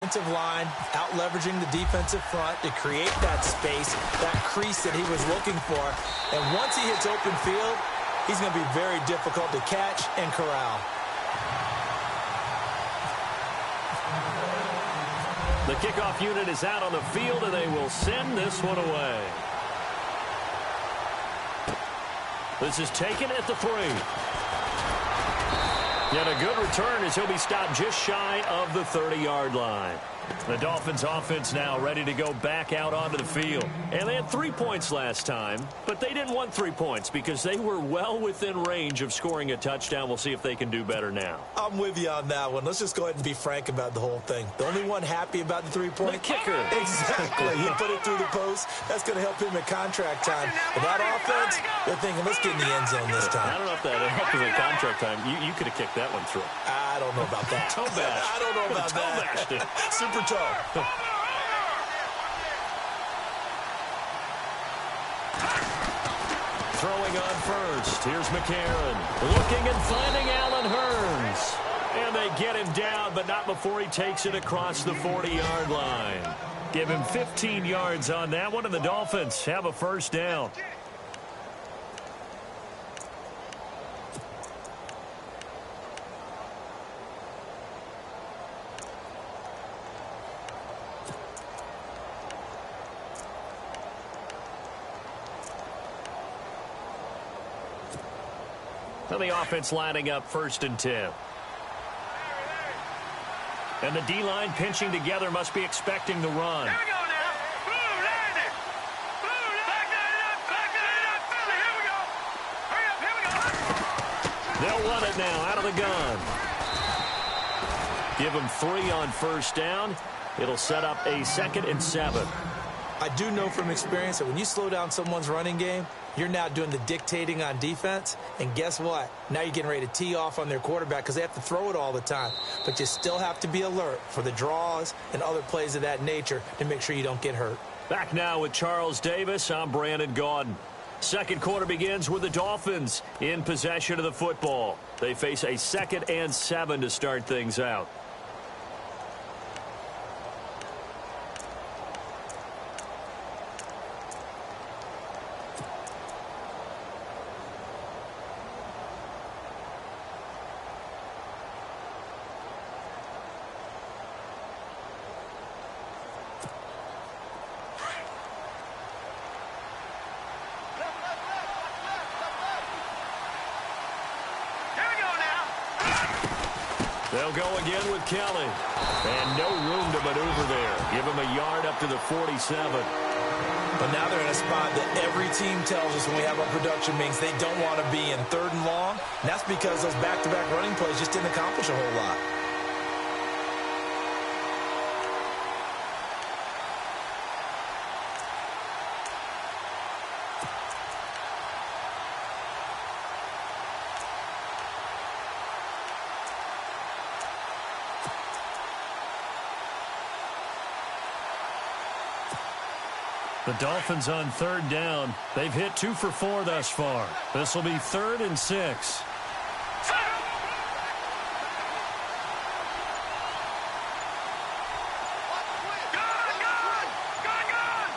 offensive line, out-leveraging the defensive front to create that space, that crease that he was looking for. And once he hits open field, he's going to be very difficult to catch and corral. The kickoff unit is out on the field, and they will send this one away. This is taken at the 3. Yet a good return as he'll be stopped just shy of the 30-yard line. The Dolphins offense now ready to go back out onto the field. And they had 3 points last time, but they didn't want 3 points because they were well within range of scoring a touchdown. We'll see if they can do better now. I'm with you on that one. Let's just go ahead and be frank about the whole thing. The only one happy about the 3-point? The kicker. Exactly. He put it through the post. That's going to help him at contract time. But that offense, they're thinking, let's get in the end zone this time. I don't know if that helped him at contract time. You could have kicked that one through. I don't know about that. Toe bash. I don't know about that. Bashed it. Super toe. Throwing on first. Here's McCarron. Looking and finding Allen Hurns. And they get him down, but not before he takes it across the 40-yard line. Give him 15 yards on that one, and the Dolphins have a first down. And the offense lining up 1st and 10. And the D-line pinching together, must be expecting the run. Here we go now. Blue, landed. Blue, landed. Back it up. Here we go. Hurry up. Here we go. They'll run it now out of the gun. Give them 3 on first down. It'll set up a 2nd and 7. I do know from experience that when you slow down someone's running game, you're now doing the dictating on defense. And guess what? Now you're getting ready to tee off on their quarterback because they have to throw it all the time. But you still have to be alert for the draws and other plays of that nature to make sure you don't get hurt. Back now with Charles Davis. I'm Brandon Gaudin. Second quarter begins with the Dolphins in possession of the football. They face a 2nd and 7 to start things out. They'll go again with Kelly. And no room to maneuver there. Give him a yard up to the 47. But now they're in a spot that every team tells us when we have our production meetings they don't want to be in 3rd and long. And that's because those back-to-back running plays just didn't accomplish a whole lot. The Dolphins on 3rd down. They've hit 2 for 4 thus far. This will be 3rd and 6. Good.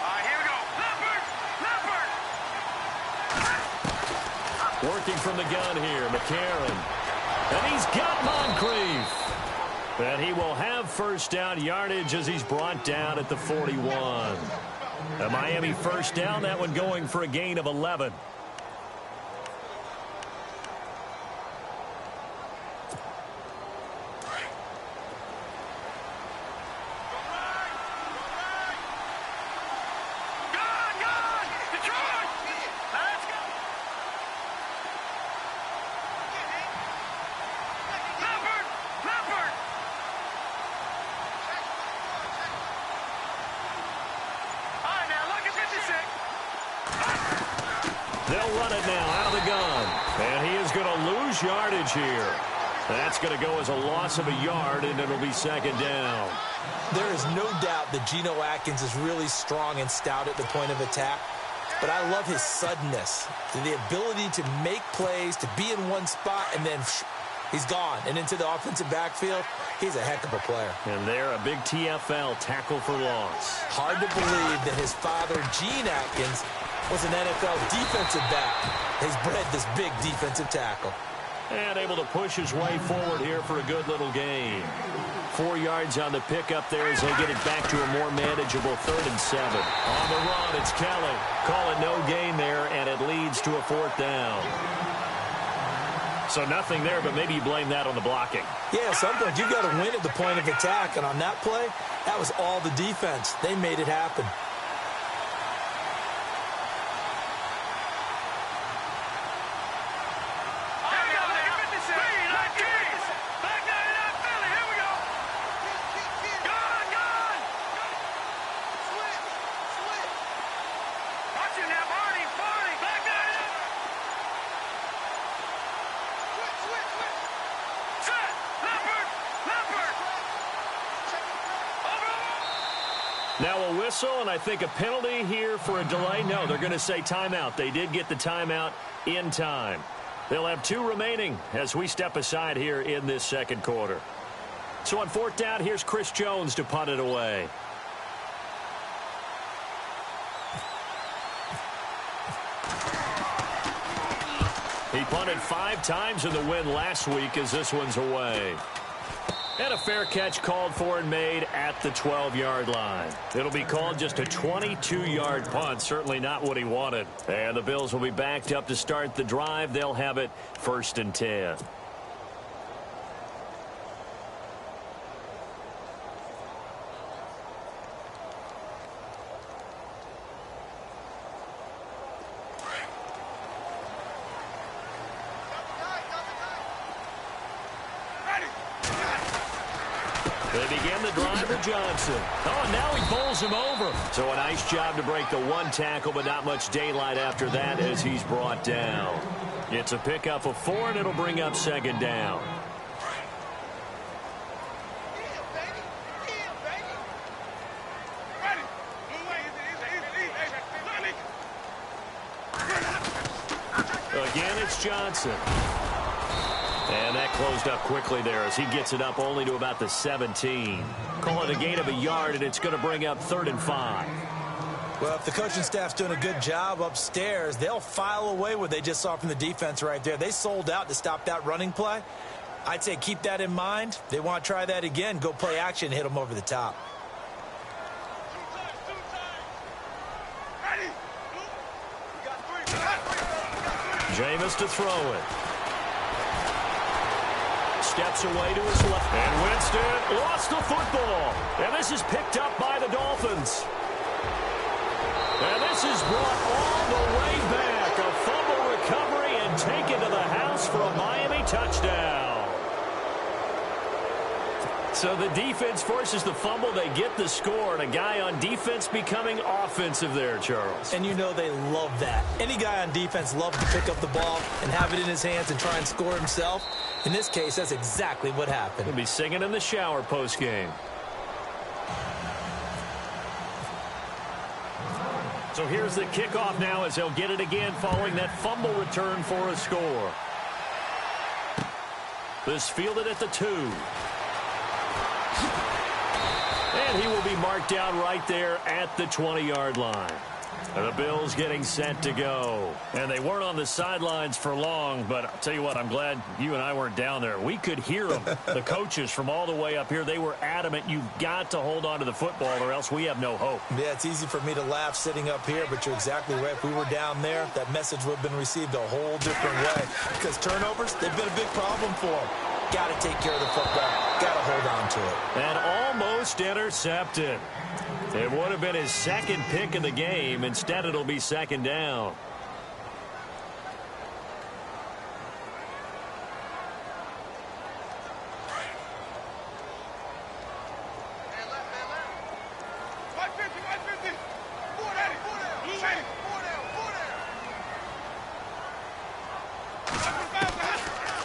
All right, here we go. Leopard. Working from the gun here, McCarron. And he's got Moncrief. And he will have first down yardage as he's brought down at the 41. A Miami first down, that one going for a gain of 11. They'll run it now out of the gun. And he is going to lose yardage here. That's going to go as a loss of a yard, and it'll be 2nd down. There is no doubt that Geno Atkins is really strong and stout at the point of attack. But I love his suddenness, the ability to make plays, to be in one spot, and then He's gone. And into the offensive backfield, he's a heck of a player. And there, a big TFL tackle for loss. Hard to believe that his father, Gene Atkins, was an NFL defensive back. He's bred this big defensive tackle. And able to push his way forward here for a good little gain. 4 yards on the pickup there as they get it back to a more manageable 3rd and 7. On the run, it's Kelly. Call it no gain there, and it leads to a 4th down. So nothing there, but maybe you blame that on the blocking. Yeah, sometimes you've got to win at the point of attack, and on that play, that was all the defense. They made it happen. Now a whistle, and I think a penalty here for a delay. No, they're going to say timeout. They did get the timeout in time. They'll have 2 remaining as we step aside here in this second quarter. So on 4th down, here's Chris Jones to punt it away. He punted 5 times in the win last week as this one's away. And a fair catch called for and made at the 12-yard line. It'll be called just a 22-yard punt. Certainly not what he wanted. And the Bills will be backed up to start the drive. They'll have it 1st and 10. They begin the drive with Johnson. Oh, and now he bowls him over. So a nice job to break the 1 tackle, but not much daylight after that as he's brought down. It's a pickup of 4, and it'll bring up 2nd down. Again, it's Johnson. And that closed up quickly there as he gets it up only to about the 17. Call it a gain of a yard, and it's going to bring up 3rd and 5. Well, if the coaching staff's doing a good job upstairs, they'll file away what they just saw from the defense right there. They sold out to stop that running play. I'd say keep that in mind. They want to try that again. Go play action, hit them over the top. Jameis to throw it. Steps away to his left. And Winston lost the football. And this is picked up by the Dolphins. And this is brought all the way back. A fumble recovery and taken to the house for a Miami touchdown. So the defense forces the fumble. They get the score. And a guy on defense becoming offensive there, Charles. And you know they love that. Any guy on defense loves to pick up the ball and have it in his hands and try and score himself. In this case, that's exactly what happened. He'll be singing in the shower post-game. So here's the kickoff now as they'll get it again following that fumble return for a score. This fielded at the 2. And he will be marked down right there at the 20-yard line. And the Bills getting set to go. And they weren't on the sidelines for long, but I'll tell you what, I'm glad you and I weren't down there. We could hear them. The coaches from all the way up here, they were adamant, you've got to hold on to the football or else we have no hope. Yeah, it's easy for me to laugh sitting up here, but you're exactly right. If we were down there, that message would have been received a whole different way. Because turnovers, they've been a big problem for them. Got to take care of the football. Got to hold on to it. And almost intercepted. It would have been his 2nd pick of the game. Instead, it'll be 2nd down.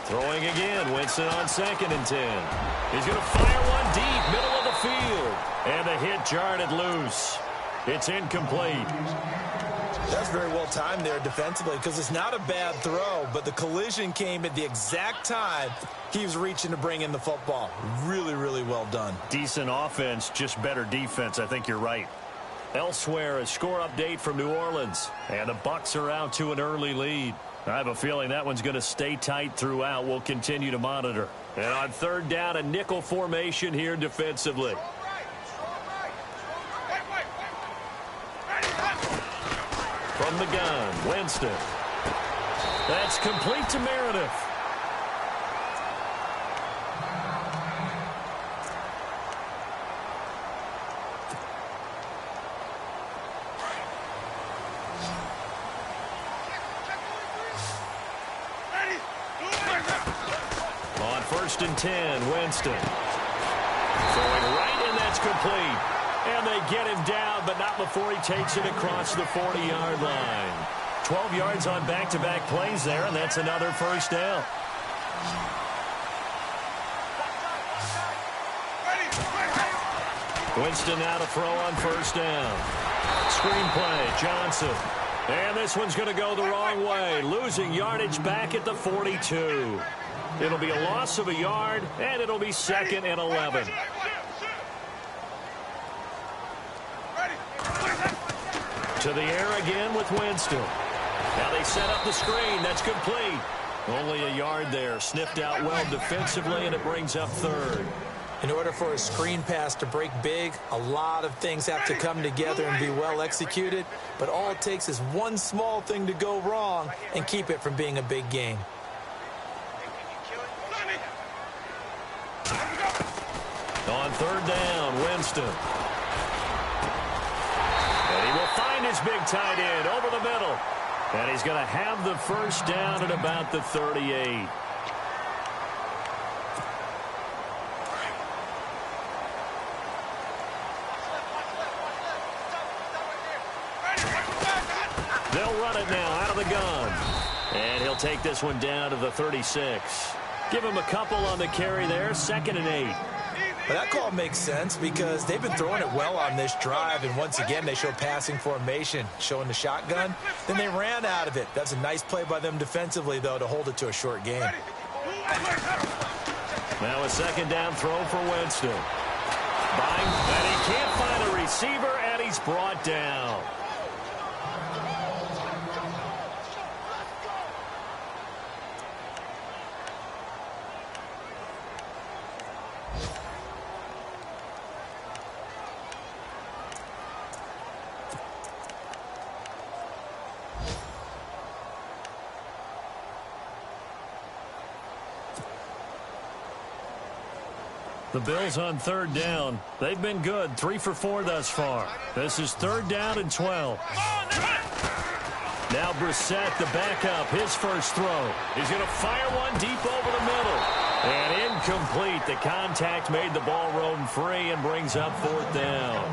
Throwing again, Winston on 2nd and 10. He's going to fire one deep, middle of the field. And the hit jarred it loose. It's incomplete. That's very well timed there defensively because it's not a bad throw, but the collision came at the exact time he was reaching to bring in the football. Really, really well done. Decent offense, just better defense. I think you're right. Elsewhere, a score update from New Orleans. And the Bucs are out to an early lead. I have a feeling that one's going to stay tight throughout. We'll continue to monitor. And on third down, a nickel formation here defensively. From the gun, Winston. That's complete to Meredith. On 1st and 10, Winston. Throwing right, and that's complete. And they get him down, but not before he takes it across the 40-yard line. 12 yards on back-to-back plays there, and that's another first down. Winston now to throw on 1st down. Screen play, Johnson. And this one's going to go the wrong way, losing yardage back at the 42. It'll be a loss of a yard, and it'll be 2nd and 11. To the air again with Winston. Now they set up the screen. That's complete. Only a yard there. Sniffed out well defensively, and it brings up 3rd. In order for a screen pass to break big, a lot of things have to come together and be well executed. But all it takes is one small thing to go wrong and keep it from being a big game. On 3rd down, Winston. And he will find his big tight end over the middle. And he's going to have the first down at about the 38. They'll run it now out of the gun. And he'll take this one down to the 36. Give him a couple on the carry there. 2nd and 8. But that call makes sense because they've been throwing it well on this drive, and once again they show passing formation, showing the shotgun. Then they ran out of it. That's a nice play by them defensively, though, to hold it to a short game. Now a 2nd down throw for Winston. And he can't find a receiver, and he's brought down. The Bills on 3rd down. They've been good. 3 for 4 thus far. This is 3rd down and 12. Now Brissett, the backup, his first throw. He's going to fire one deep over the middle. And incomplete. The contact made the ball roam free and brings up 4th down.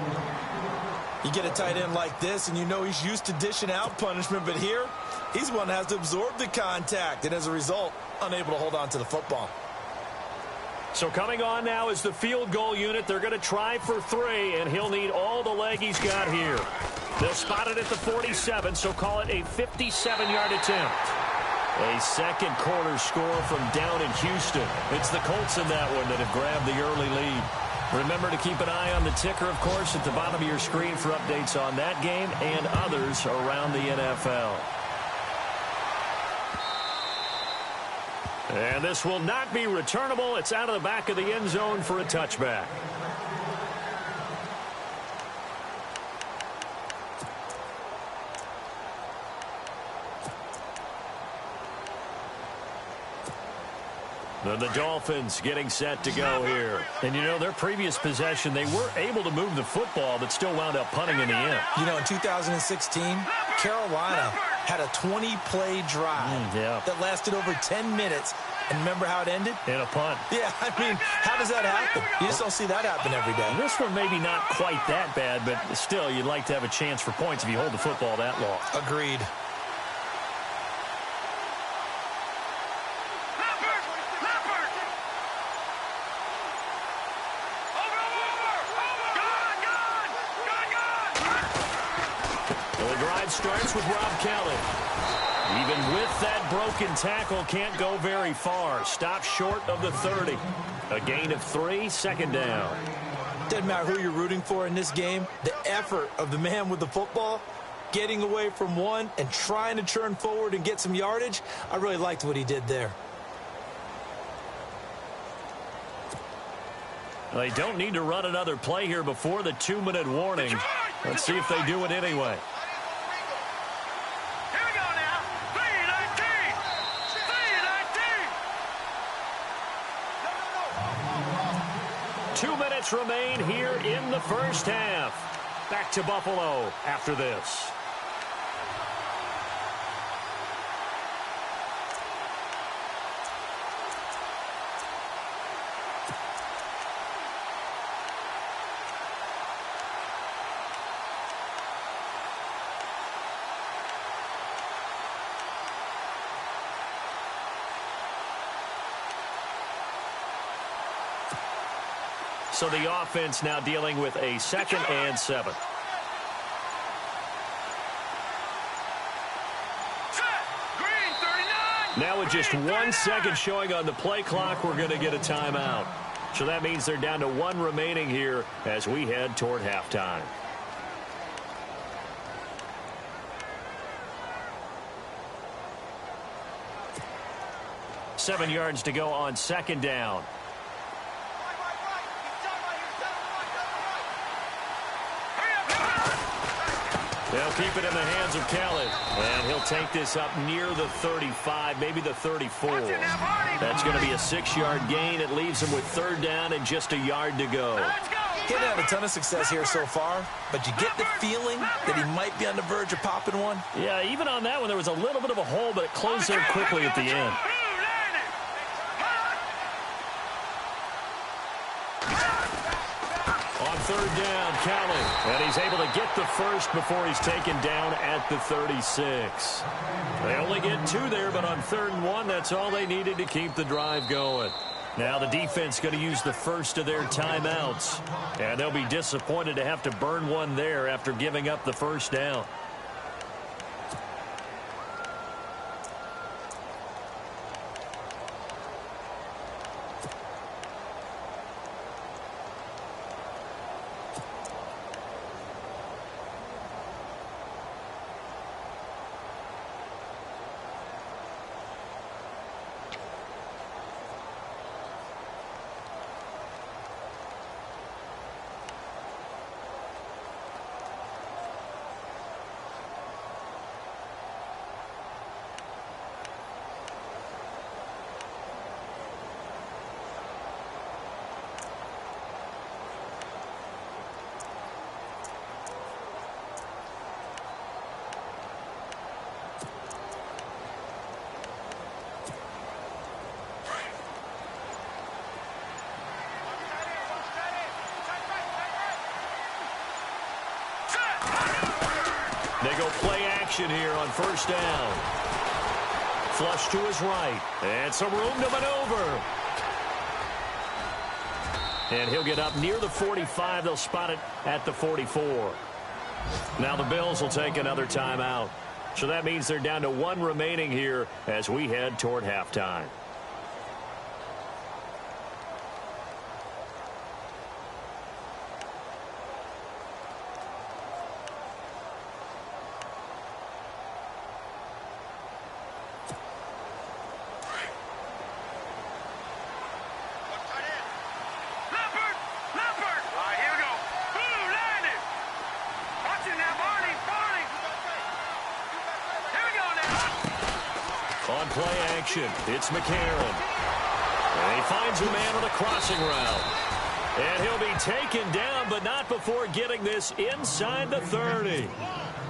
You get a tight end like this, and you know he's used to dishing out punishment, but here, he's one that has to absorb the contact, and as a result, unable to hold on to the football. So coming on now is the field goal unit. They're going to try for 3, and he'll need all the leg he's got here. They'll spot it at the 47, so call it a 57-yard attempt. A second quarter score from down in Houston. It's the Colts in that one that have grabbed the early lead. Remember to keep an eye on the ticker, of course, at the bottom of your screen for updates on that game and others around the NFL. And this will not be returnable. It's out of the back of the end zone for a touchback. Then the Dolphins getting set to go here. And, you know, their previous possession, they were able to move the football, but still wound up punting in the end. You know, in 2016, Carolina had a 20-play drive that lasted over 10 minutes. And remember how it ended? In a punt. Yeah, I mean, how does that happen? You just don't see that happen every day. This one maybe not quite that bad, but still, you'd like to have a chance for points if you hold the football that long. Agreed. drive starts with Rob Kelly. Even with that broken tackle, can't go very far. Stop short of the 30. A gain of 3, second down. Doesn't matter who you're rooting for in this game. The effort of the man with the football, getting away from one and trying to turn forward and get some yardage, I really liked what he did there. They don't need to run another play here before the 2-minute warning. Let's see if they do it anyway. Here we go now. 3-19. 3-19. 2 minutes remain here in the first half. Back to Buffalo after this. So the offense now dealing with a 2nd and 7. Now with just 1 second showing on the play clock, we're going to get a timeout. So that means they're down to 1 remaining here as we head toward halftime. Seven yards to go on 2nd down. They'll keep it in the hands of Kelly. And he'll take this up near the 35, maybe the 34. That's going to be a 6-yard gain. It leaves him with 3rd down and just a yard to go. He hasn't had a ton of success here so far, but you get the feeling that he might be on the verge of popping one. Yeah, even on that one, there was a little bit of a hole, but it closed there quickly at the end. On 3rd down, Kelly. And he's able to get the first before he's taken down at the 36. They only get 2 there, but on 3rd and 1, that's all they needed to keep the drive going. Now the defense going to use the first of their timeouts. And they'll be disappointed to have to burn one there after giving up the first down. They go play action here on 1st down. Flush to his right. And some room to maneuver. And he'll get up near the 45. They'll spot it at the 44. Now the Bills will take another timeout. So that means they're down to 1 remaining here as we head toward halftime. On play action, it's McCarron. And he finds a man on a crossing route. And he'll be taken down, but not before getting this inside the 30.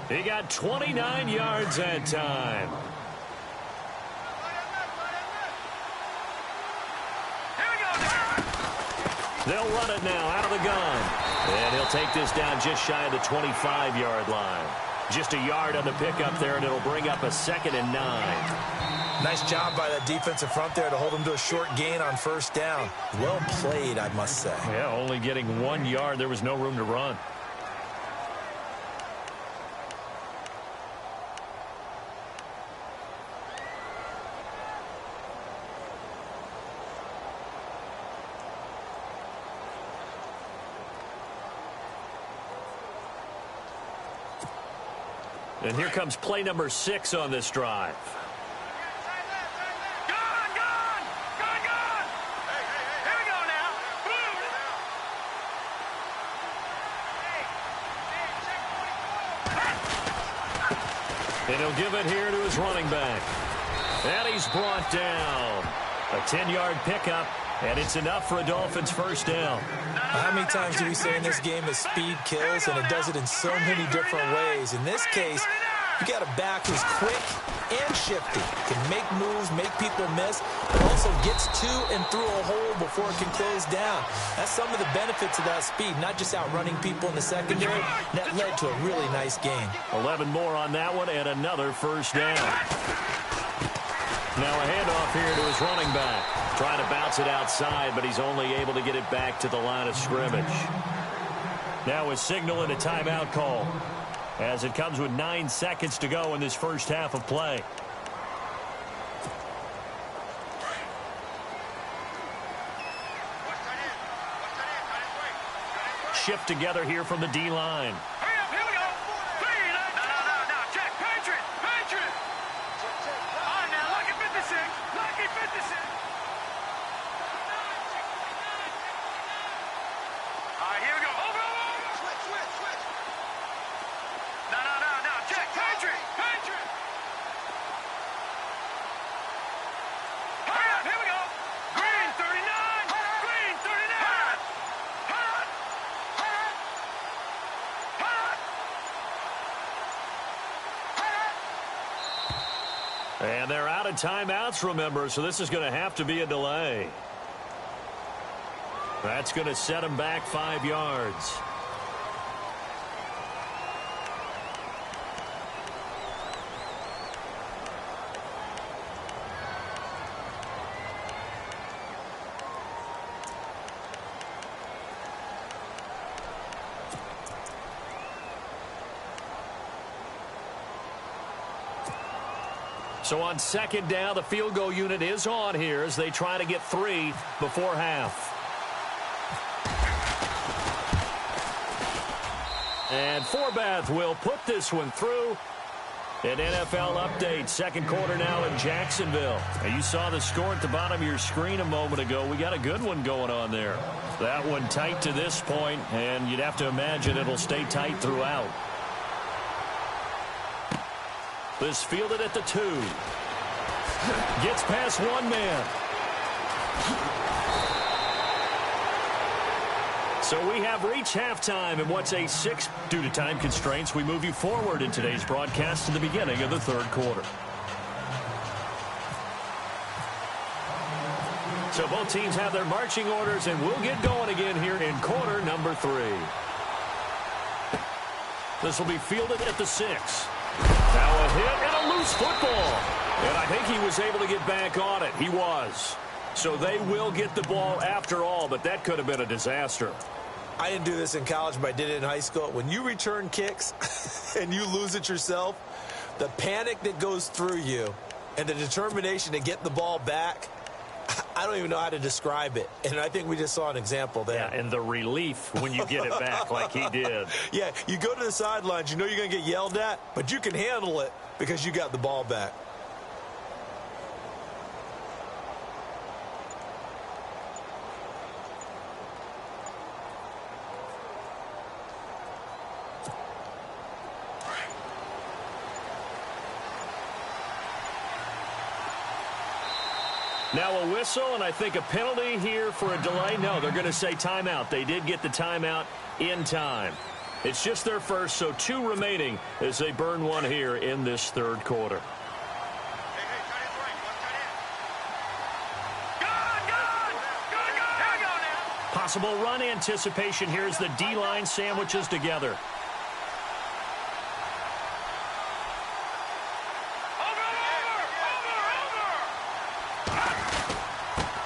He got 29 yards that time. They'll run it now out of the gun. And he'll take this down just shy of the 25-yard line. Just a yard on the pickup there, and it'll bring up a 2nd and 9. Nice job by that defensive front there to hold him to a short gain on 1st down. Well played, I must say. Yeah, only getting 1 yard. There was no room to run. And here comes play number 6 on this drive. And he'll give it here to his running back. And he's brought down. A 10-yard pickup, and it's enough for a Dolphins first down. How many times do we say in this game that speed kills, and it does it in so many different ways? In this case, you got a back who's quick and shifty, can make moves, make people miss, but also gets to and through a hole before it can close down. That's some of the benefits of that speed, not just outrunning people in the secondary. That led to a really nice game. 11 more on that one, and another first down. Now a handoff here to his running back. Trying to bounce it outside, but he's only able to get it back to the line of scrimmage. Now a signal and a timeout call, as it comes with 9 seconds to go in this first half of play. Shift together here from the D-line. And they're out of timeouts, remember, so this is going to have to be a delay. That's going to set them back 5 yards. So on second down, the field goal unit is on here as they try to get 3 before half. And Forbath will put this one through. An NFL update, second quarter now in Jacksonville. Now you saw the score at the bottom of your screen a moment ago. We got a good one going on there. That one tight to this point, and you'd have to imagine it'll stay tight throughout. This fielded at the 2. Gets past one man. So we have reached halftime in what's a 6. Due to time constraints, we move you forward in today's broadcast to the beginning of the third quarter. So both teams have their marching orders, and we'll get going again here in quarter number 3. This will be fielded at the 6. Now a hit and a loose football. And I think he was able to get back on it. He was. So they will get the ball after all, but that could have been a disaster. I didn't do this in college, but I did it in high school. When you return kicks and you lose it yourself, the panic that goes through you and the determination to get the ball back, I don't even know how to describe it. And I think we just saw an example there. Yeah, and the relief when you get it back like he did. Yeah, you go to the sidelines, you know you're going to get yelled at, but you can handle it because you got the ball back. Now a whistle, and I think a penalty here for a delay. No, they're going to say timeout. They did get the timeout in time. It's just their first, so 2 remaining as they burn one here in this third quarter. Possible run anticipation here as the D-line sandwiches together.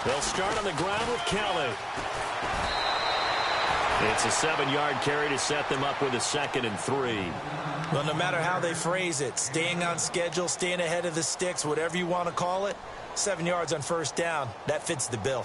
They'll start on the ground with Kelly. It's a 7-yard carry to set them up with a 2nd and 3. Well, no matter how they phrase it, staying on schedule, staying ahead of the sticks, whatever you want to call it, 7 yards on first down, that fits the bill.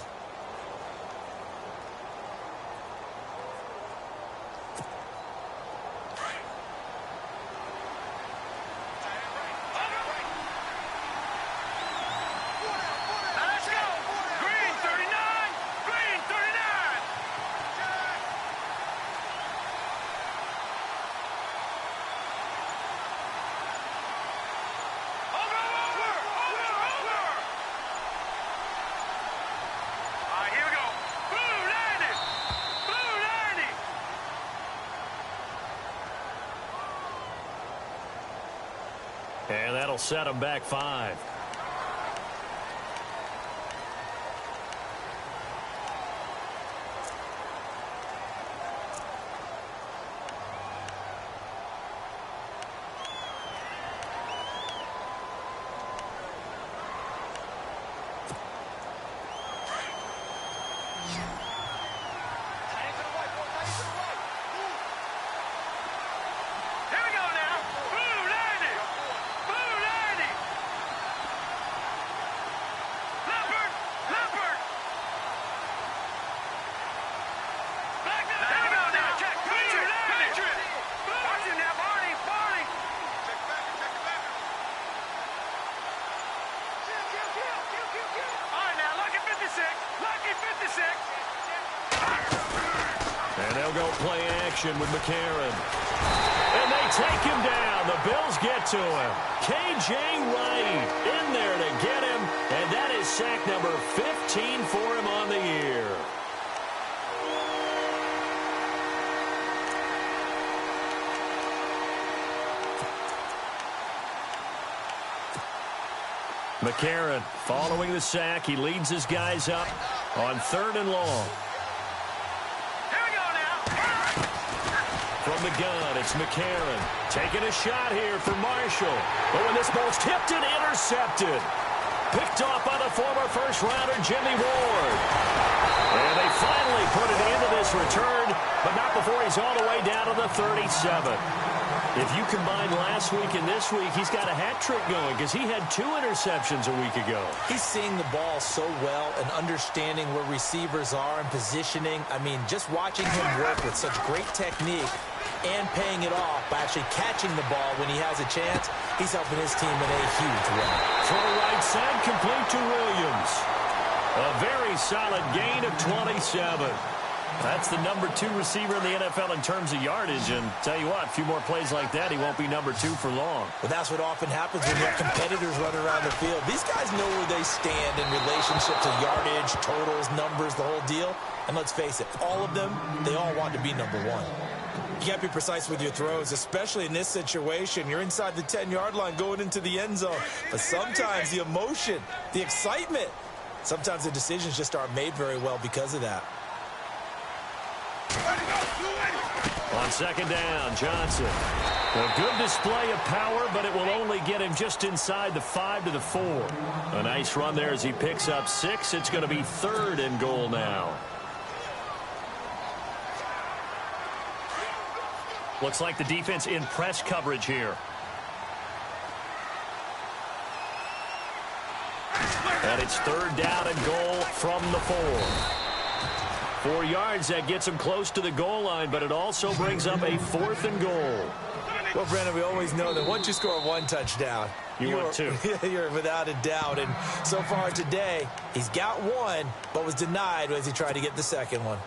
And that'll set them back 5. And they'll go play action with McCarron. And they take him down. The Bills get to him. K.J. Wright in there to get him. And that is sack number 15 for him on the year. McCarron following the sack. He leads his guys up on 3rd and long. From the gun, it's McCarron taking a shot here for Marshall. Oh, and this ball's tipped and intercepted. Picked off by the former first-rounder Jimmy Ward. And they finally put it into this return, but not before he's all the way down to the 37. If you combine last week and this week, he's got a hat trick going because he had 2 interceptions a week ago. He's seeing the ball so well and understanding where receivers are and positioning. I mean, just watching him work with such great technique and paying it off by actually catching the ball when he has a chance, he's helping his team in a huge way. Throw right side, complete to Williams. A very solid gain of 27. That's the number 2 receiver in the NFL in terms of yardage. And tell you what, a few more plays like that, he won't be number 2 for long. Well, that's what often happens when you have competitors running around the field. These guys know where they stand in relationship to yardage, totals, numbers, the whole deal. And let's face it, all of them, they all want to be number 1. You got to be precise with your throws, especially in this situation. You're inside the 10-yard line going into the end zone. But sometimes the emotion, the excitement, sometimes the decisions just aren't made very well because of that. On 2nd down, Johnson. A good display of power, but it will only get him just inside the 5 to the 4. A nice run there as he picks up 6. It's going to be 3rd and goal now. Looks like the defense in press coverage here. And it's 3rd down and goal from the 4. 4 yards, that gets him close to the goal line, but it also brings up a 4th and goal. Well, Brandon, we always know that once you score 1 touchdown, you want 2. You're without a doubt. And so far today, he's got 1, but was denied as he tried to get the 2nd one.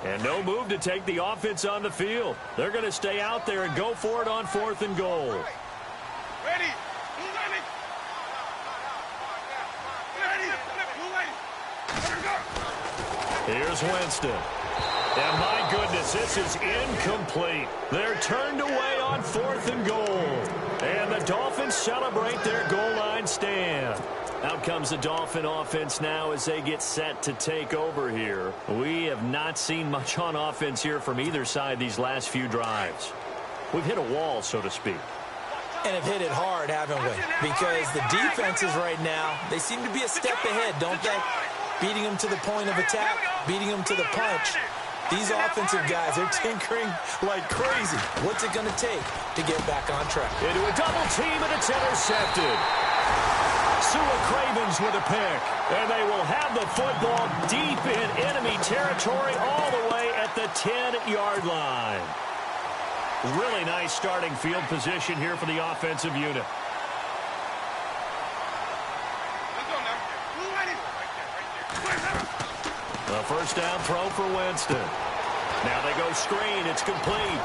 And no move to take the offense on the field. They're going to stay out there and go for it on 4th and goal. Ready. Here's Winston. And my goodness, this is incomplete. They're turned away on 4th and goal. And the Dolphins celebrate their goal line stand. Out comes the Dolphin offense now as they get set to take over here. We have not seen much on offense here from either side these last few drives. We've hit a wall, so to speak. And have hit it hard, haven't we? Because the defenses right now, they seem to be a step ahead, don't they? Beating them to the point of attack, beating them to the punch. These offensive guys, they're tinkering like crazy. What's it going to take to get back on track? Into a double team, and it's intercepted. Sua Cravens with a pick. And they will have the football deep in enemy territory all the way at the 10-yard line. Really nice starting field position here for the offensive unit. A 1st down throw for Winston. Now they go screen. It's complete.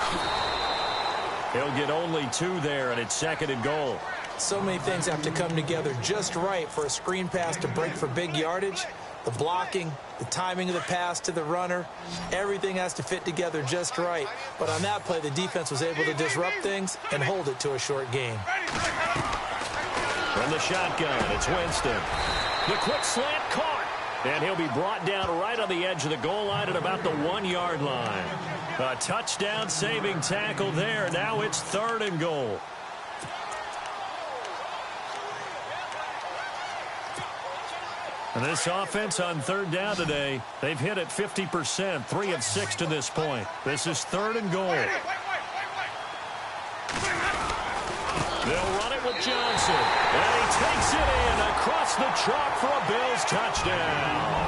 He'll get only 2 there, and it's 2nd and goal. So many things have to come together just right for a screen pass to break for big yardage. The blocking, the timing of the pass to the runner, everything has to fit together just right. But on that play, the defense was able to disrupt things and hold it to a short game. From the shotgun, it's Winston. The quick slant caught. And he'll be brought down right on the edge of the goal line at about the 1-yard line. A touchdown-saving tackle there. Now it's 3rd and goal. And this offense on 3rd down today, they've hit it 50%, 3 of 6 to this point. This is 3rd and goal. They'll run it with Johnson. And he takes it in across the chalk for a Bills touchdown.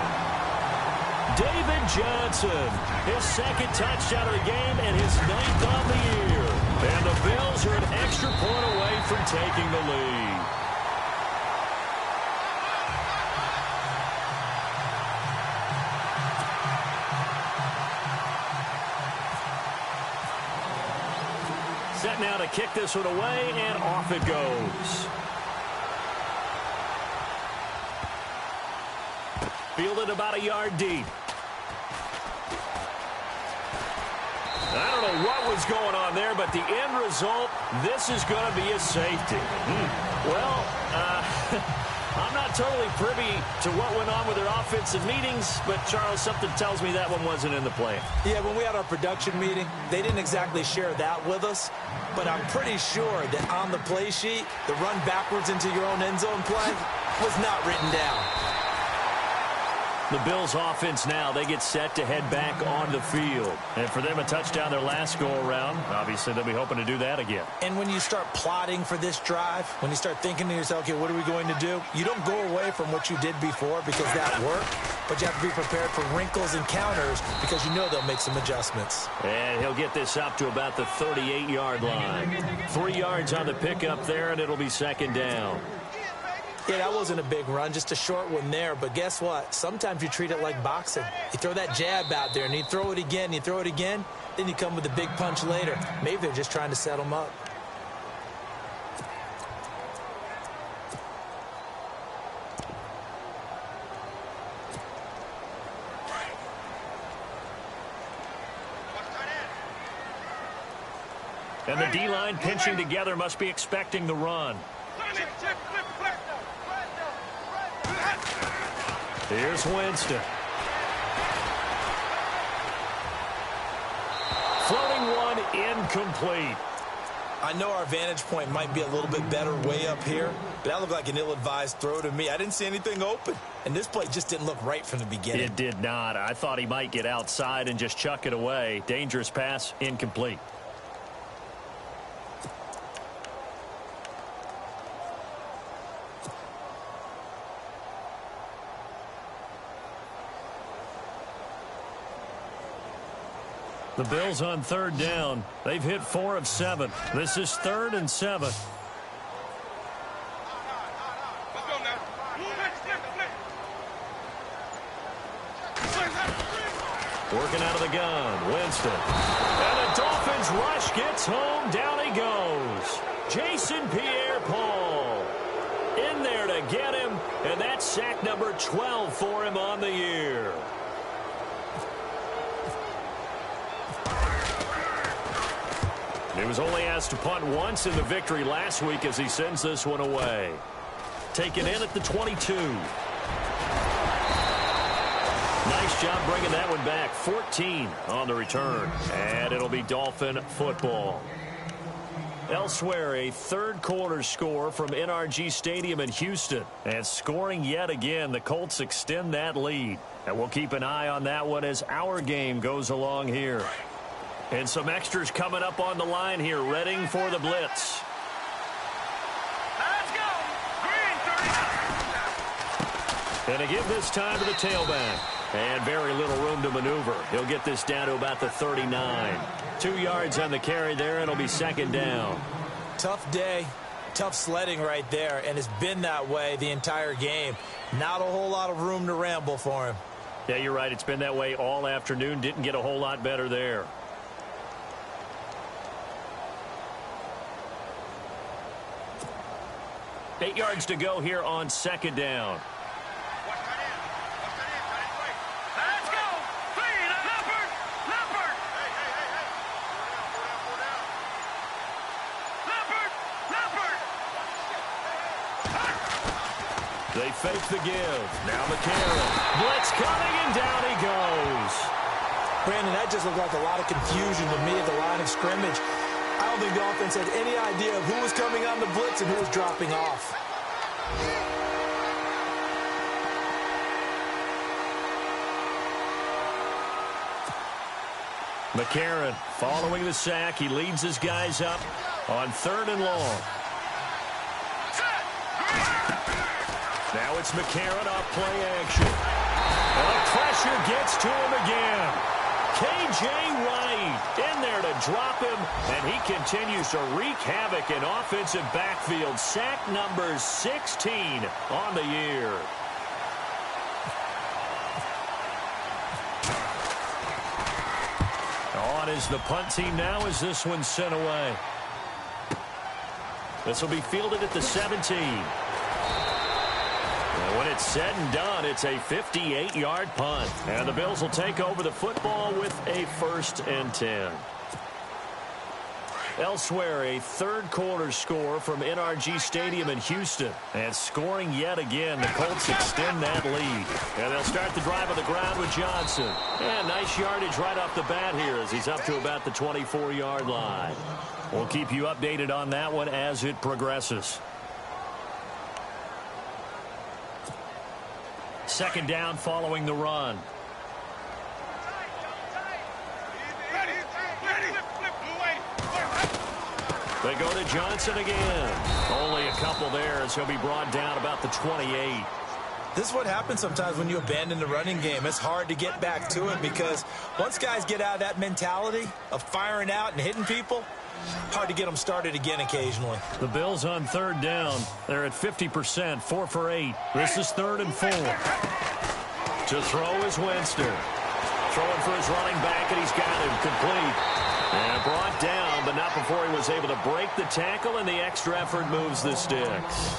David Johnson, his 2nd touchdown of the game and his 9th on the year. And the Bills are an extra point away from taking the lead. Set now to kick this one away, and off it goes. Fielded about a yard deep. I don't know what was going on there, but the end result, this is going to be a safety. Well, I'm not totally privy to what went on with their offensive meetings, but, Charles, something tells me that one wasn't in the plan. Yeah, when we had our production meeting, they didn't exactly share that with us, but I'm pretty sure that on the play sheet, the run backwards into your own end zone play was not written down. The Bills offense now, they get set to head back on the field. And for them, a touchdown their last go-around. Obviously, they'll be hoping to do that again. And when you start plotting for this drive, when you start thinking to yourself, okay, what are we going to do? You don't go away from what you did before because that worked, but you have to be prepared for wrinkles and counters because you know they'll make some adjustments. And he'll get this up to about the 38-yard line. 3 yards on the pickup there, and it'll be 2nd down. Yeah, that wasn't a big run, just a short one there. But guess what? Sometimes you treat it like boxing. You throw that jab out there, and you throw it again, you throw it again, then you come with a big punch later. Maybe they're just trying to set them up. And the D-line pinching together must be expecting the run. Here's Winston. Floating one, incomplete. I know our vantage point might be a little bit better way up here, but that looked like an ill-advised throw to me. I didn't see anything open, and this play just didn't look right from the beginning. It did not. I thought he might get outside and just chuck it away. Dangerous pass, incomplete. The Bills on 3rd down. They've hit 4 of 7. This is 3rd and 7. Working out of the gun, Winston. And the Dolphins rush gets home. Down he goes. Jason Pierre-Paul in there to get him. And that's sack number 12 for him on the year. He was only asked to punt once in the victory last week as he sends this one away. Taken in at the 22. Nice job bringing that one back. 14 on the return. And it'll be Dolphin football. Elsewhere, a 3rd quarter score from NRG Stadium in Houston. And scoring yet again, the Colts extend that lead. And we'll keep an eye on that one as our game goes along here. And some extras coming up on the line here, readying for the blitz. Let's go. Green 39. And to give this time to the tailback. And very little room to maneuver. He'll get this down to about the 39. 2 yards on the carry there, and it'll be 2nd down. Tough day, tough sledding right there, and it's been that way the entire game. Not a whole lot of room to ramble for him. Yeah, you're right. It's been that way all afternoon. Didn't get a whole lot better there. Eight yards to go here on 2nd down. fake the give. Now McCarron. Blitz coming, and down he goes. Brandon, that just looked like a lot of confusion to me at the line of scrimmage. I don't think the offense had any idea of who was coming on the blitz and who was dropping off. McCarron following the sack. He leads his guys up on 3rd and long. Now it's McCarron off play action. And the pressure gets to him again. K.J. Wright in there to drop him, and he continues to wreak havoc in offensive backfield. Sack number 16 on the year. On is the punt team now as this one's sent away. This will be fielded at the 17. And when it's said and done, it's a 58-yard punt. And the Bills will take over the football with a 1st and 10. Elsewhere, a third-quarter score from NRG Stadium in Houston. And scoring yet again, the Colts extend that lead. And they'll start the drive on the ground with Johnson. And nice yardage right off the bat here as he's up to about the 24-yard line. We'll keep you updated on that one as it progresses. 2nd down following the run. They go to Johnson again. Only a couple there as he'll be brought down about the 28. This is what happens sometimes when you abandon the running game. It's hard to get back to it because once guys get out of that mentality of firing out and hitting people, hard to get them started again occasionally. The Bills on 3rd down. They're at 50%, 4 for 8. This is 3rd and 4. To throw is Winston. Throwing for his running back, and he's got him complete. And brought down, but not before he was able to break the tackle, and the extra effort moves the sticks.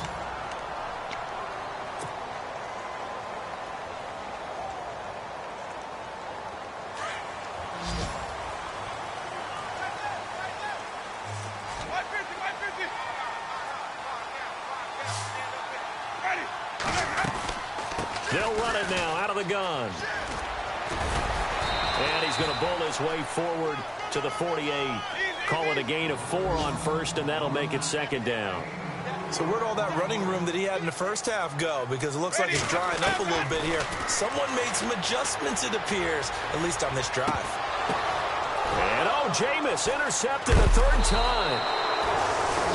They'll run it now out of the gun. And he's going to bowl his way forward to the 48. Call it a gain of 4 on 1st, and that'll make it 2nd down. So where'd all that running room that he had in the first half go? Because it looks like it's drying up a little bit here. Someone made some adjustments, it appears, at least on this drive. And, Jameis intercepted a 3rd time.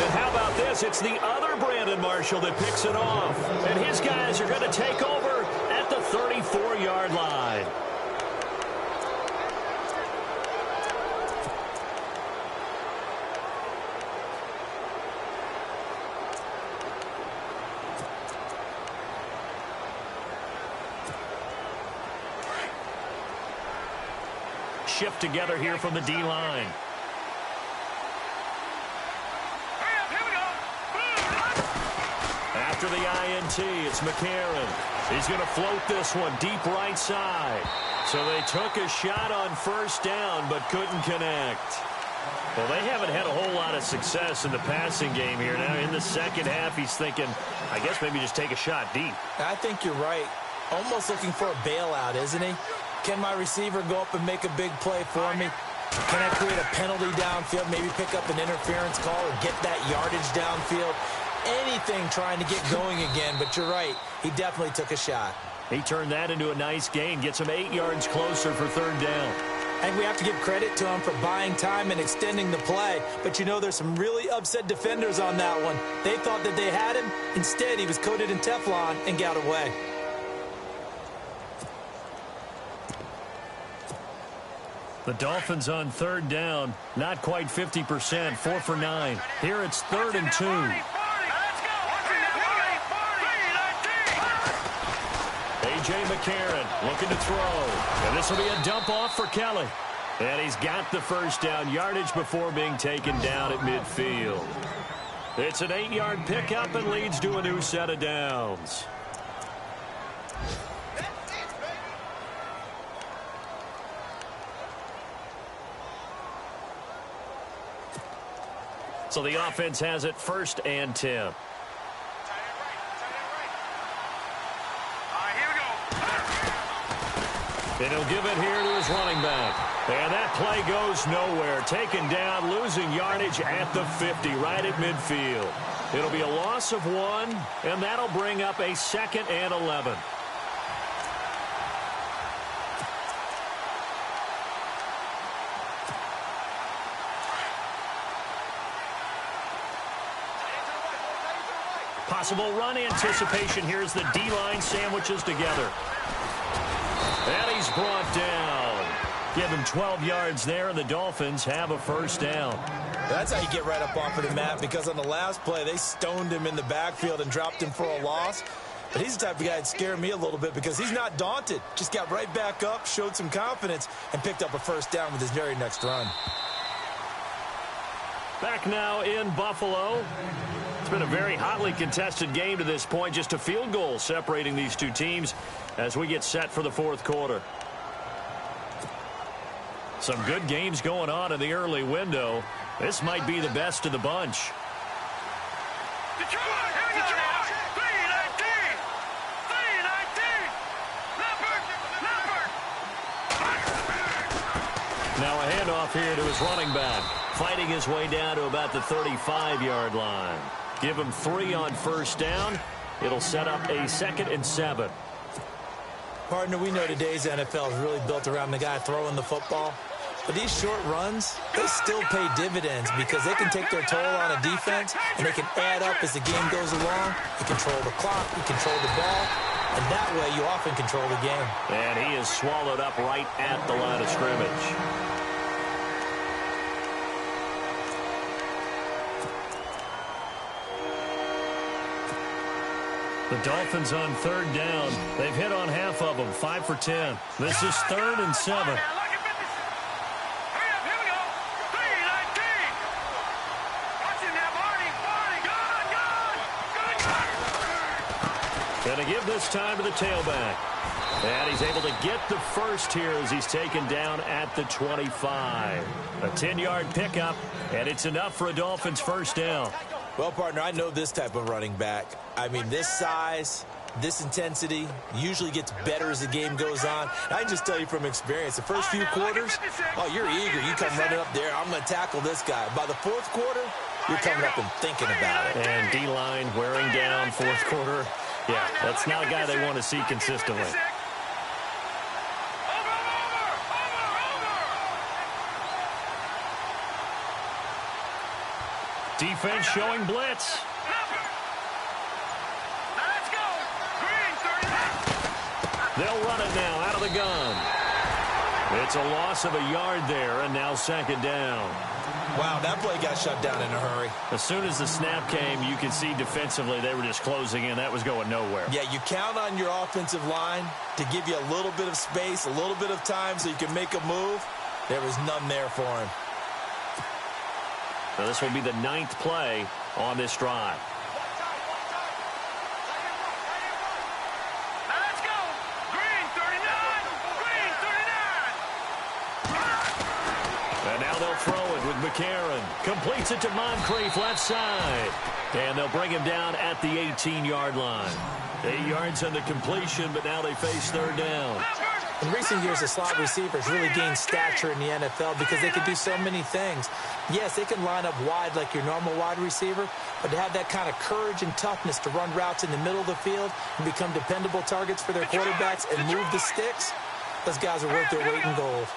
And how about this? It's the other Brandon Marshall that picks it off. And his guys are going to take over at the 34-yard line. Shift together here from the D-line. After the INT, it's McCarron. He's going to float this one deep right side. So they took a shot on 1st down, but couldn't connect. Well, they haven't had a whole lot of success in the passing game here. Now in the 2nd half, he's thinking, I guess maybe just take a shot deep. I think you're right. Almost looking for a bailout, isn't he? Can my receiver go up and make a big play for me? Can I create a penalty downfield, maybe pick up an interference call or get that yardage downfield? Anything trying to get going again, but you're right. He definitely took a shot. He turned that into a nice gain, gets him 8 yards closer for 3rd down. I think we have to give credit to him for buying time and extending the play, but you know there's some really upset defenders on that one. They thought that they had him. Instead, he was coated in Teflon and got away. The Dolphins on 3rd down, not quite 50%, 4 for 9. Here it's 3rd and 2. A.J. McCarron looking to throw. And this will be a dump off for Kelly. And he's got the 1st down yardage before being taken down at midfield. It's an 8-yard pickup and leads to a new set of downs. So the offense has it 1st and 10. And he'll give it here to his running back. And that play goes nowhere. Taken down, losing yardage at the 50, right at midfield. It'll be a loss of 1, and that'll bring up a 2nd and 11. Possible run anticipation. Here's the D-line sandwiches together. And he's brought down. Give him 12 yards there, and the Dolphins have a first down. That's how you get right up off of the mat, because on the last play, they stoned him in the backfield and dropped him for a loss. But he's the type of guy that scared me a little bit because he's not daunted. Just got right back up, showed some confidence, and picked up a first down with his very next run. Back now in Buffalo. It's been a very hotly contested game to this point. Just a field goal separating these two teams as we get set for the fourth quarter. Some good games going on in the early window. This might be the best of the bunch. Detroit! Detroit! 319! 319! Leopard! Leopard! Now a handoff here to his running back. Fighting his way down to about the 35-yard line. Give him 3 on first down. It'll set up a 2nd and 7. Partner, we know today's NFL is really built around the guy throwing the football. But these short runs, they still pay dividends because they can take their toll on a defense and they can add up as the game goes along. You control the clock, you control the ball, and that way you often control the game. And he is swallowed up right at the line of scrimmage. The Dolphins on 3rd down. They've hit on half of them, 5 for 10. This is 3rd and 7. Going to give this time to the tailback. And he's able to get the first here as he's taken down at the 25. A 10-yard pickup, and it's enough for a Dolphins first down. Well, partner, I know this type of running back. I mean, this size, this intensity usually gets better as the game goes on. And I can just tell you from experience, the first few quarters, oh, you're eager. You come running up there, I'm going to tackle this guy. By the fourth quarter, you're coming up and thinking about it. And D-line wearing down fourth quarter. Yeah, that's not a guy they want to see consistently. Defense showing blitz. They'll run it now out of the gun. It's a loss of a yard there, and now 2nd down. Wow, that play got shut down in a hurry. As soon as the snap came, you could see defensively they were just closing in. That was going nowhere. Yeah, you count on your offensive line to give you a little bit of space, a little bit of time so you can make a move. There was none there for him. Now this will be the 9th play on this drive. Now let's go. Green 39. Green 39. And now they'll throw it with McCarron. Completes it to Moncrief left side. And they'll bring him down at the 18-yard line. 8 yards on the completion, but now they face 3rd down. In recent years, the slot receivers really gained stature in the NFL because they can do so many things. Yes, they can line up wide like your normal wide receiver, but to have that kind of courage and toughness to run routes in the middle of the field and become dependable targets for their quarterbacks and move the sticks, those guys are worth their weight in gold.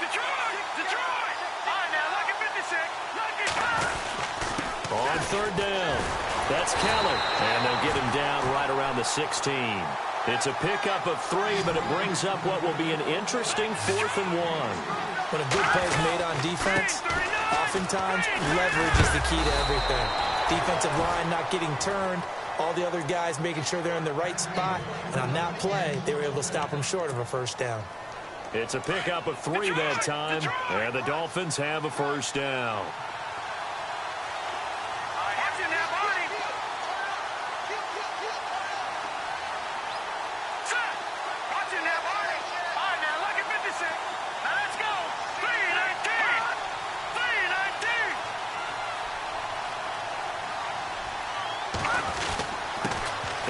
Detroit! Detroit! All right, now, lucky 56. Lucky 5. On 3rd down. That's Keller. And they'll get him down right around the 16. It's a pickup of 3, but it brings up what will be an interesting 4th and 1. When a good play is made on defense, oftentimes leverage is the key to everything. Defensive line not getting turned, all the other guys making sure they're in the right spot, and on that play, they were able to stop them short of a first down. It's a pickup of 3 that time, and the Dolphins have a first down.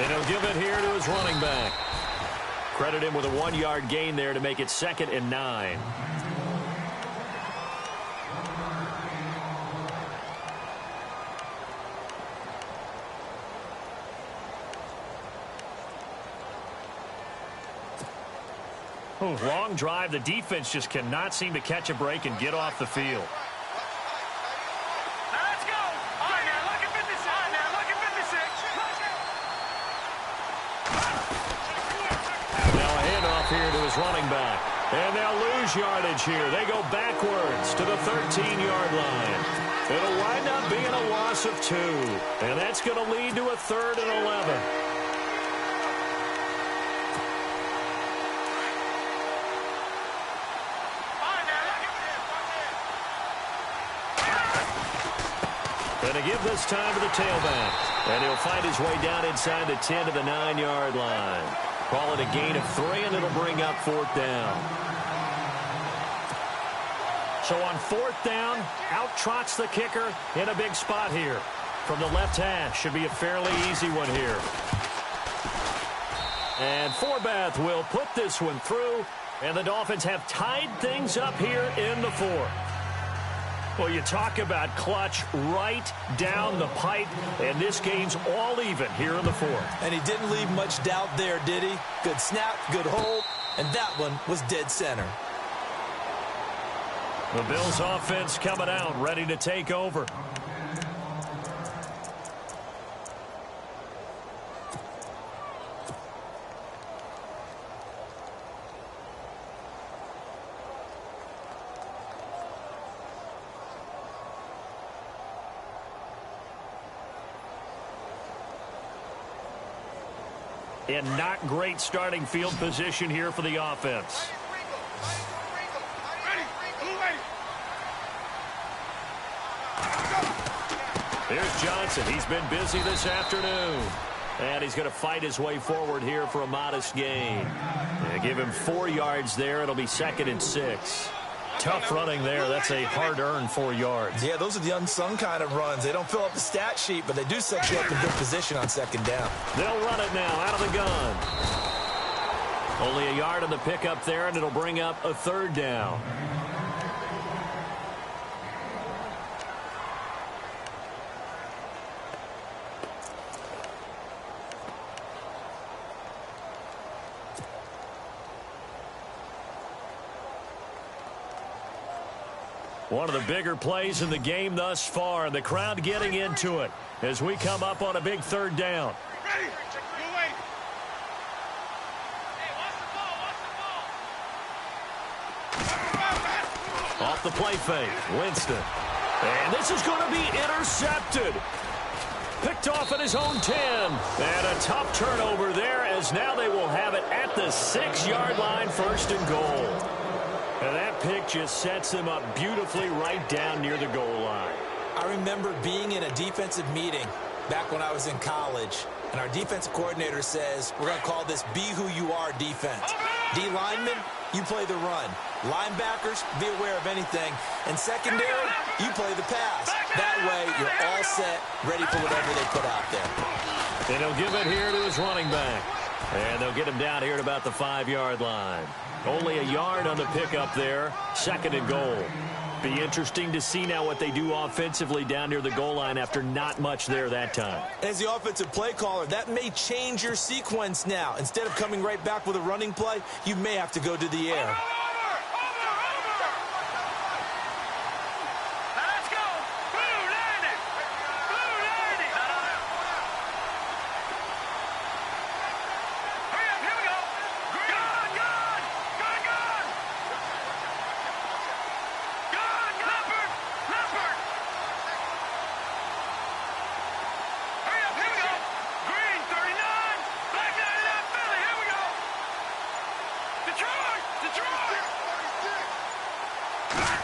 And he'll give it here to his running back. Credit him with a 1-yard gain there to make it 2nd and 9. Long drive. The defense just cannot seem to catch a break and get off the field. Now let's go. All right, now look at 56. All right, now look at 56. Now a handoff here to his running back. And they'll lose yardage here. They go backwards to the 13-yard line. It'll wind up being a loss of 2. And that's going to lead to a 3rd and 11. And to give this time to the tailback. And he'll find his way down inside the 10 to the 9-yard line. Call it a gain of 3, and it'll bring up 4th down. So on 4th down, out trots the kicker in a big spot here. From the left hash, should be a fairly easy one here. And Forbath will put this one through, and the Dolphins have tied things up here in the 4th. Well, you talk about clutch right down the pipe, and this game's all even here in the 4th. And he didn't leave much doubt there, did he? Good snap, good hold, and that one was dead center. The Bills offense coming out, ready to take over. And not great starting field position here for the offense. Here's Johnson. He's been busy this afternoon. And he's going to fight his way forward here for a modest gain. They give him 4 yards there. It'll be 2nd and 6. Tough running there. That's a hard-earned 4 yards. Yeah, those are the unsung kind of runs. They don't fill up the stat sheet, but they do set you up in good position on 2nd down. They'll run it now out of the gun. Only a yard on the pickup there, and it'll bring up a 3rd down. One of the bigger plays in the game thus far, and the crowd getting into it as we come up on a big 3rd down. Ready. Off the play fake, Winston. And this is going to be intercepted. Picked off at his own 10. And a tough turnover there, as now they will have it at the 6-yard line, 1st and goal. And that pick just sets them up beautifully right down near the goal line. I remember being in a defensive meeting back when I was in college, and our defensive coordinator says, we're going to call this Be Who You Are defense. D linemen, you play the run. Linebackers, be aware of anything. And secondary, you play the pass. That way, you're all set, ready for whatever they put out there. And he'll give it here to his running back. And they'll get him down here at about the 5-yard line. Only a yard on the pickup there. 2nd and goal. Be interesting to see now what they do offensively down near the goal line after not much there that time. As the offensive play caller, that may change your sequence now. Instead of coming right back with a running play, you may have to go to the air.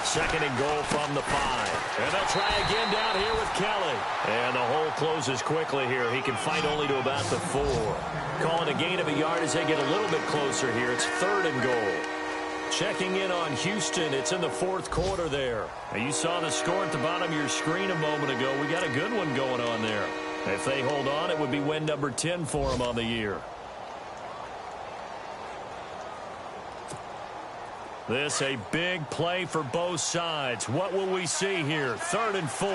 Second and goal from the 5. And they'll try again down here with Kelly. And the hole closes quickly here. He can fight only to about the 4. Calling a gain of a yard as they get a little bit closer here. It's 3rd and goal. Checking in on Houston. It's in the 4th quarter there. Now, you saw the score at the bottom of your screen a moment ago. We got a good one going on there. If they hold on, it would be win number 10 for them on the year. This a big play for both sides. What will we see here? 3rd and 4.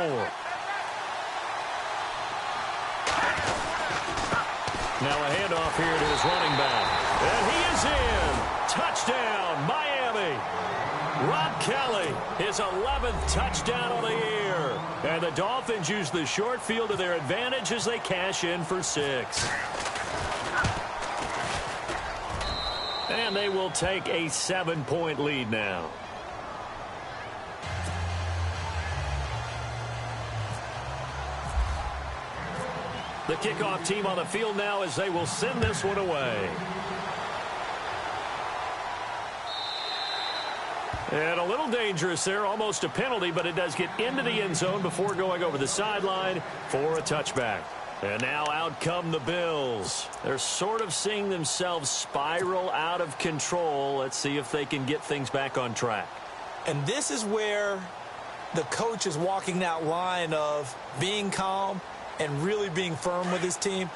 Now a handoff here to his running back. And he is in. Touchdown, Miami. Rob Kelly, his 11th touchdown of the year. And the Dolphins use the short field to their advantage as they cash in for 6. And they will take a 7-point lead now. The kickoff team on the field now as they will send this one away. And a little dangerous there, almost a penalty, but it does get into the end zone before going over the sideline for a touchback. And now out come the Bills. They're sort of seeing themselves spiral out of control. Let's see if they can get things back on track. And this is where the coach is walking that line of being calm and really being firm with his team.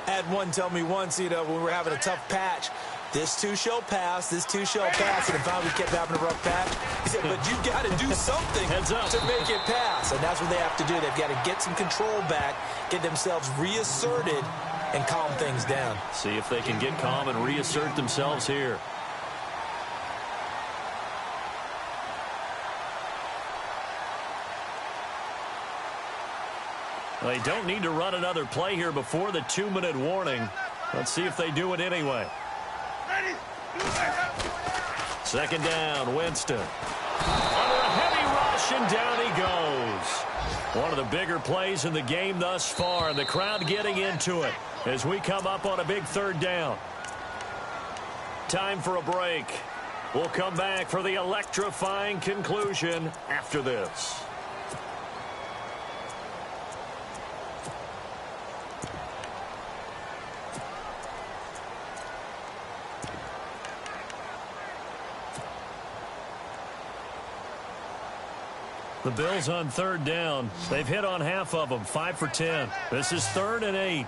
I had one tell me once, when we were having a tough patch, this too shall pass, this too shall pass, and finally we kept having a rough patch. He said, but you got to do something to make it pass, and that's what they have to do. They've got to get some control back, get themselves reasserted, and calm things down. See if they can get calm and reassert themselves here. They don't need to run another play here before the 2-minute warning. Let's see if they do it anyway. 2nd down, Winston. Under a heavy rush, and down he goes. One of the bigger plays in the game thus far, and the crowd getting into it as we come up on a big 3rd down. Time for a break. We'll come back for the electrifying conclusion after this. The Bills on 3rd down. They've hit on half of them, 5 for 10. This is 3rd and 8.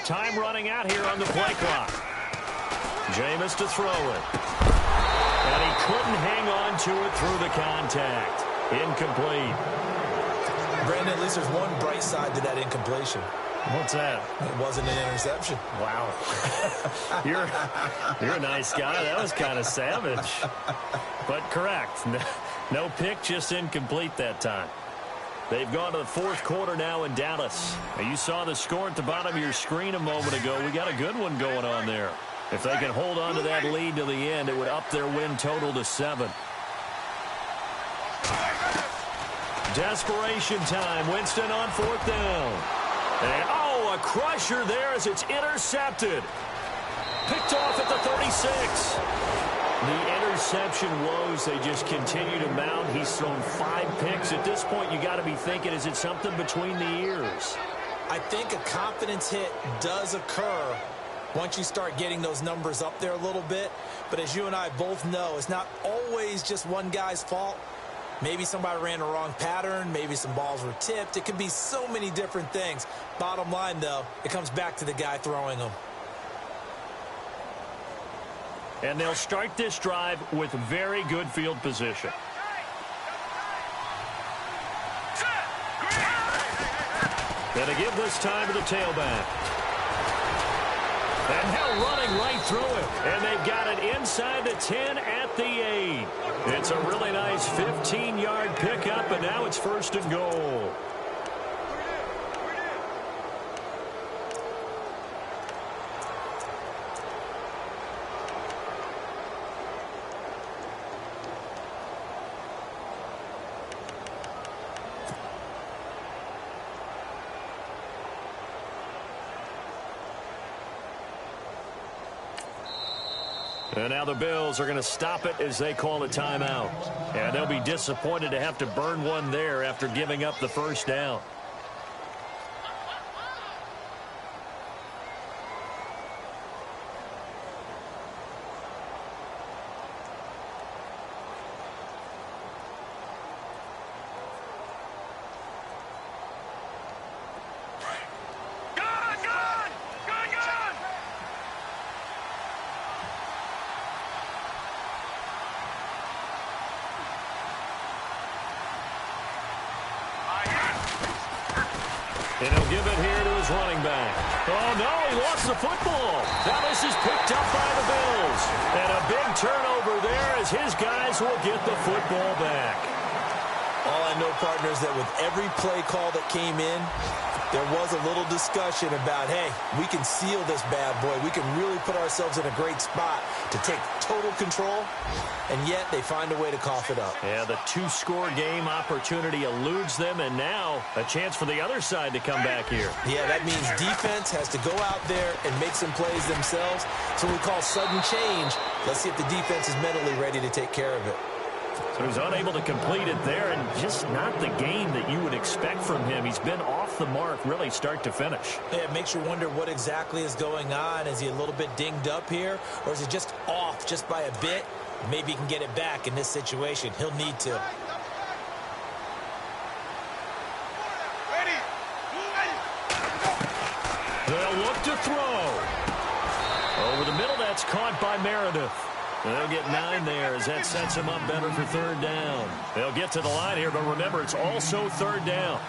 Time running out here on the play clock. Jameis to throw it. And he couldn't hang on to it through the contact. Incomplete. Brandon, at least there's one bright side to that incompletion. What's that? It wasn't an interception. Wow. You're a nice guy. That was kind of savage. But correct. No pick, just incomplete that time. They've gone to the 4th quarter now in Dallas. Now, you saw the score at the bottom of your screen a moment ago. We got a good one going on there. If they can hold on to that lead to the end, it would up their win total to 7. Desperation time. Winston on 4th down. And, a crusher there as it's intercepted. Picked off at the 36. The interception woes, they just continue to mount. He's thrown 5 picks. At this point, you got to be thinking, is it something between the ears? I think a confidence hit does occur once you start getting those numbers up there a little bit. But as you and I both know, it's not always just one guy's fault. Maybe somebody ran the wrong pattern. Maybe some balls were tipped. It could be so many different things. Bottom line, though, it comes back to the guy throwing them. And they'll start this drive with very good field position. Going to give this time to the tailback. And now running right through it. And they've got it inside the 10 at the 8. It's a really nice 15-yard pickup, and now it's 1st and goal. And now the Bills are going to stop it as they call a timeout. And they'll be disappointed to have to burn one there after giving up the 1st down. And he'll give it here to his running back. Oh, no, he lost the football. Now this is picked up by the Bills. And a big turnover there as his guys will get the football back. All I know, partners, that with every play call that came in, there was a little discussion about, hey, we can seal this bad boy. We can really put ourselves in a great spot to take total control, and yet they find a way to cough it up. Yeah, the two-score game opportunity eludes them, and now a chance for the other side to come back here. Yeah, that means defense has to go out there and make some plays themselves. So we call sudden change. Let's see if the defense is mentally ready to take care of it. So he's unable to complete it there, and just not the game that you would expect from him. He's been off the mark really start to finish. Yeah, it makes you wonder what exactly is going on. Is he a little bit dinged up here, or is it just off just by a bit? Maybe he can get it back in this situation. He'll need to. They'll look to throw. Over the middle, that's caught by Meredith. They'll get 9 there as that sets him up better for third down. They'll get to the line here, but remember, it's also third down.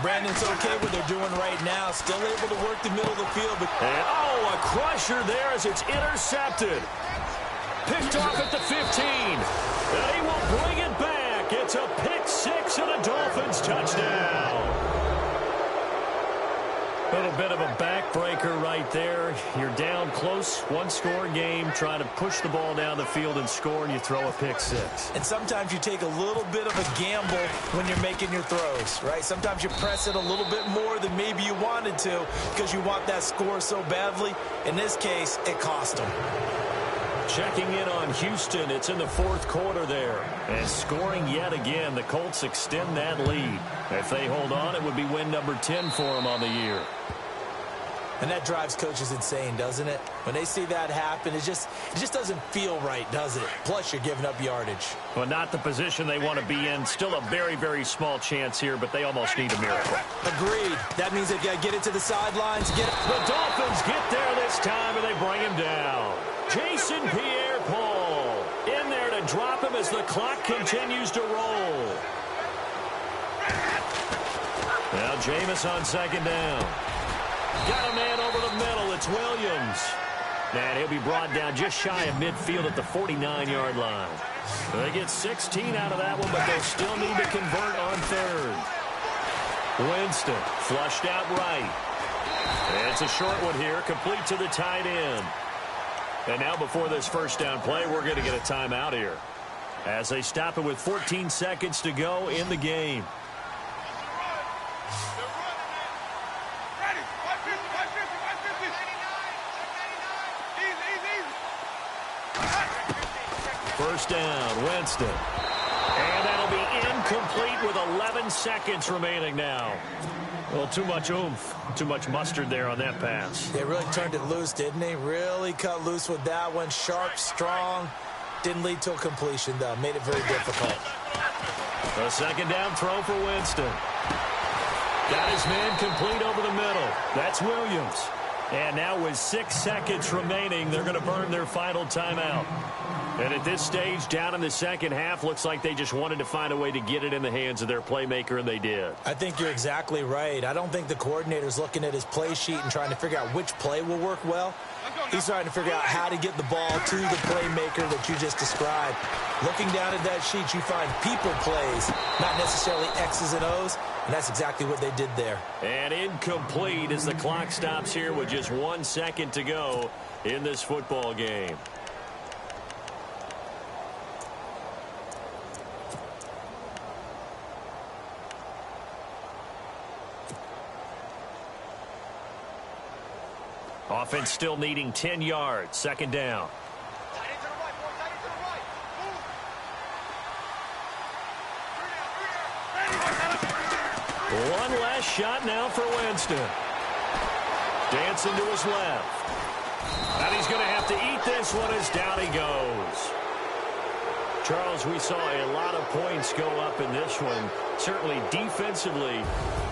Brandon's okay what they're doing right now. Still able to work the middle of the field. But a crusher there as it's intercepted. Picked off at the 15. And he will bring it back. It's a pick 6 and a Dolphins touchdown. A little bit of a backbreaker right there. You're down close, one-score game, trying to push the ball down the field and score, and you throw a pick 6. And sometimes you take a little bit of a gamble when you're making your throws, right? Sometimes you press it a little bit more than maybe you wanted to because you want that score so badly. In this case, it cost them. Checking in on Houston. It's in the fourth quarter there. And scoring yet again. The Colts extend that lead. If they hold on, it would be win number 10 for them on the year. And that drives coaches insane, doesn't it? When they see that happen, it just doesn't feel right, does it? Plus, you're giving up yardage. Well, not the position they want to be in. Still a very, very small chance here, but they almost need a miracle. Agreed. That means they've got to get it to the sidelines. The Dolphins get there this time, and they bring him down. Jason Pierre-Paul in there to drop him as the clock continues to roll. Now Jameis on second down. Got a man over the middle. It's Williams. And he'll be brought down just shy of midfield at the 49-yard line. They get 16 out of that one, but they'll still need to convert on third. Winston flushed out right. It's a short one here, complete to the tight end. And now before this first down play, we're going to get a timeout here as they stop it with 14 seconds to go in the game. First down, Winston. And that'll be incomplete with 11 seconds remaining now. Well, too much oomph, too much mustard there on that pass. They really turned it loose, didn't they? Really cut loose with that one. Sharp, strong. Didn't lead to a completion, though. Made it very difficult. A second down throw for Winston. Got his man complete over the middle. That's Williams. And now with 6 seconds remaining, they're going to burn their final timeout. And at this stage, down in the second half, looks like they just wanted to find a way to get it in the hands of their playmaker, and they did. I think you're exactly right. I don't think the coordinator's looking at his play sheet and trying to figure out which play will work well. He's trying to figure out how to get the ball to the playmaker that you just described. Looking down at that sheet, you find people plays, not necessarily X's and O's, and that's exactly what they did there. And incomplete as the clock stops here with just 1 second to go in this football game. Offense still needing 10 yards. Second down. One last shot now for Winston. Dancing to his left. And he's going to have to eat this one as down he goes. Charles, we saw a lot of points go up in this one. Certainly defensively,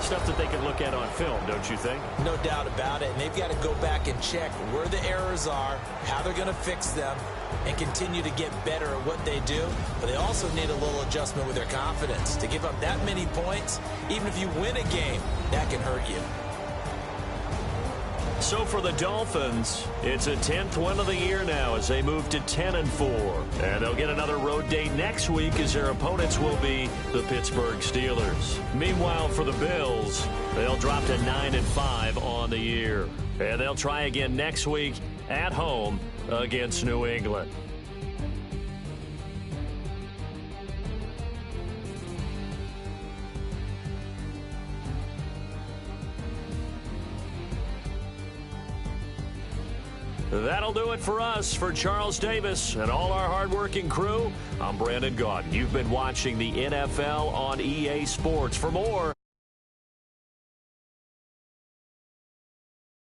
stuff that they can look at on film, don't you think? No doubt about it. And they've got to go back and check where the errors are, how they're going to fix them, and continue to get better at what they do. But they also need a little adjustment with their confidence. To give up that many points, even if you win a game, that can hurt you. So for the Dolphins, it's a 10th win of the year now as they move to 10-4. And they'll get another road date next week as their opponents will be the Pittsburgh Steelers. Meanwhile, for the Bills, they'll drop to 9-5 on the year. And they'll try again next week at home against New England. That'll do it for us. For Charles Davis and all our hardworking crew, I'm Brandon Gaudin. You've been watching the NFL on EA Sports. For more,